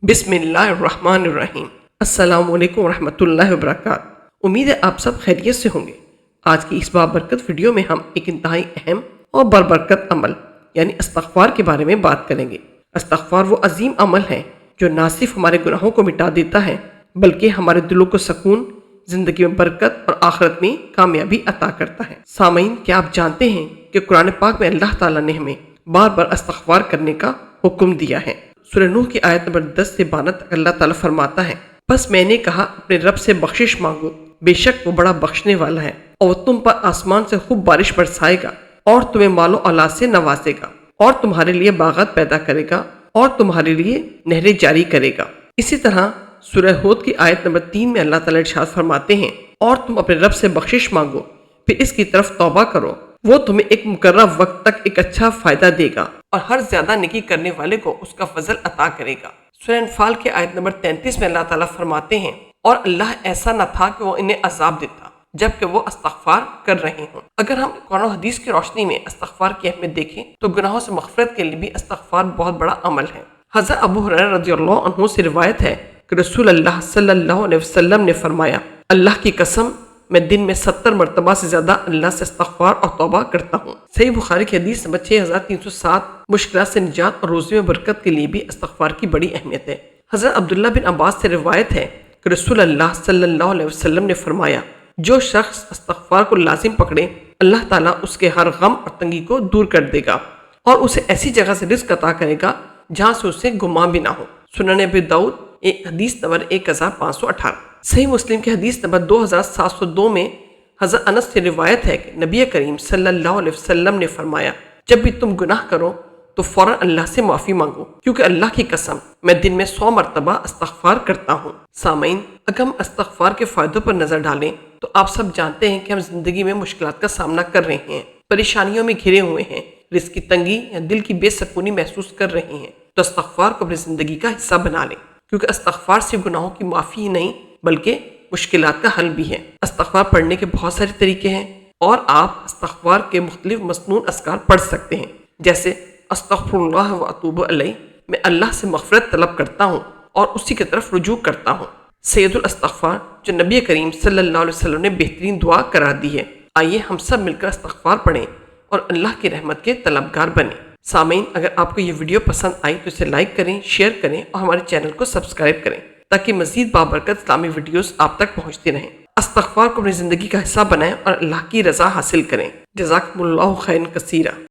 बिस्मिल्लाहिर्रहमानिर्रहीम। अस्सलामु अलैकुम वरहमतुल्लाहि वबरकातुहू। उम्मीद है आप सब खैरियत से होंगे। आज की इस बाबरकत वीडियो में हम एक इंतहाई अहम और बरबरकत अमल यानी इस्तग़फ़ार के बारे में बात करेंगे। इस्तग़फ़ार वो अजीम अमल है जो ना सिर्फ हमारे गुनाहों को मिटा देता है बल्कि हमारे दिलों को सुकून, जिंदगी में बरकत और आखिरत में कामयाबी अता करता है। सामईन, क्या आप जानते हैं कि कुरान पाक में अल्लाह ताला ने हमें बार बार इस्तग़फ़ार करने का हुक्म दिया है। सूरह नूह की आयत नंबर 10 से 12 तक अल्लाह ताला फरमाता है, बस मैंने कहा अपने रब से बख्शिश मांगो, बेशक वो बड़ा बख्शने वाला है, और तुम पर आसमान से खूब बारिश बरसाएगा और तुम्हें मालो औलाद से नवाजेगा और तुम्हारे लिए बागात पैदा करेगा और तुम्हारे लिए नहरें जारी करेगा। इसी तरह सूरह हूद की आयत नंबर 3 में अल्लाह ताला इरशाद फरमाते हैं, और तुम अपने रब से बख्शिश मांगो, फिर इसकी तरफ तौबा करो, वो तुम्हें एक मुकर्रर वक्त तक एक अच्छा फायदा देगा और हर ज्यादा नेकी करने वाले को उसका फजल अता करेगा। सूरह अनफाल के आयत नंबर 33 में अल्लाह ताला फरमाते हैं, और अल्लाह ऐसा न था कि वो इन्हें अजाब देता जबकि वो इस्तग़फ़ार कर रहे हों। अगर हम कुरान और हदीस की रोशनी में इस्तग़फ़ार की अहमियत देखें तो गुनाहों से मग़फ़िरत के लिए भी इस्तग़फ़ार बहुत बड़ा अमल है। हज़रत अबू हुरैरा रज़ियल्लाहु अन्हु से रिवायत है कि रसूल अल्लाह सल्लल्लाहु अलैहि वसल्लम ने फरमाया, अल्लाह की कसम, मैं दिन में 70 मरतबा से ज्यादा अल्लाह से इस्तग़फ़ार और तौबा करता हूँ। सही बुखारी की हदीस नंबर 6307। मुश्किलात से निजात और रोज़ी में बरकत के लिए भी इस्तग़फ़ार की बड़ी अहमियत है। हज़रत अब्दुल्लाह बिन अब्बास से रिवायत है कि रसूल अल्लाह सल्लल्लाहु अलैहि वसल्लम ने फरमाया, जो शख्स इस्तग़फ़ार को लाजिम पकड़े अल्लाह ताला उसके हर गम और तंगी को दूर कर देगा और उसे ऐसी जगह से रिज़्क़ अता करेगा जहाँ से उसे गुमान भी ना हो। सुनन अबी दाऊद एक हदीस नंबर 1518। सही मुस्लिम की हदीस नंबर 2702 में हज़रत अनस से रिवायत है कि नबी करीम सल्लल्लाहु अलैहि वसल्लम ने फरमाया, जब भी तुम गुनाह करो तो फौरन अल्लाह से माफ़ी मांगो, क्योंकि अल्लाह की कसम मैं दिन में 100 मरतबा इस्तग़फ़ार करता हूँ। सामईन, अगर हम इस्तग़फ़ार के फ़ायदों पर नज़र डालें तो आप सब जानते हैं कि हम ज़िंदगी में मुश्किलात का सामना कर रहे हैं, परेशानियों में घिरे हुए हैं, रिज़्क़ की तंगी या दिल की बेसकूनी महसूस कर रहे हैं, तो इस्तग़फ़ार को अपनी ज़िंदगी का हिस्सा बना लें, क्योंकि इस्तग़फ़ार सिर्फ गुनाहों की माफ़ी ही नहीं बल्कि मुश्किलात का हल भी है। इस्तग़फ़ार पढ़ने के बहुत सारे तरीके हैं और आप इस्तग़फ़ार के मुख्तलिफ मसनून अस्कार पढ़ सकते हैं, जैसे अस्तग़फ़िरुल्लाह व अतूबु अलैह, मैं अल्लाह से मग़फ़िरत तलब करता हूँ और उसी की तरफ रुजू करता हूँ। सैयदुल इस्तग़फ़ार, जो नबी करीम सल्लल्लाहु अलैहि वसल्लम ने बेहतरीन दुआ करार दी है। आइए हम सब मिलकर इस्तग़फ़ार पढ़ें और अल्लाह की रहमत के तलबगार बने। सामईन, अगर आपको ये वीडियो पसंद आई तो इसे लाइक करें, शेयर करें और हमारे चैनल को सब्सक्राइब करें ताकि मज़ीद बाबरकत इस्लामी वीडियोस आप तक पहुँचती रहें। इस्तग़फ़ार को अपनी ज़िंदगी का हिस्सा बनाएं और अल्लाह की रज़ा हासिल करें। जज़ाकुमुल्लाहु खैरन कसीरा।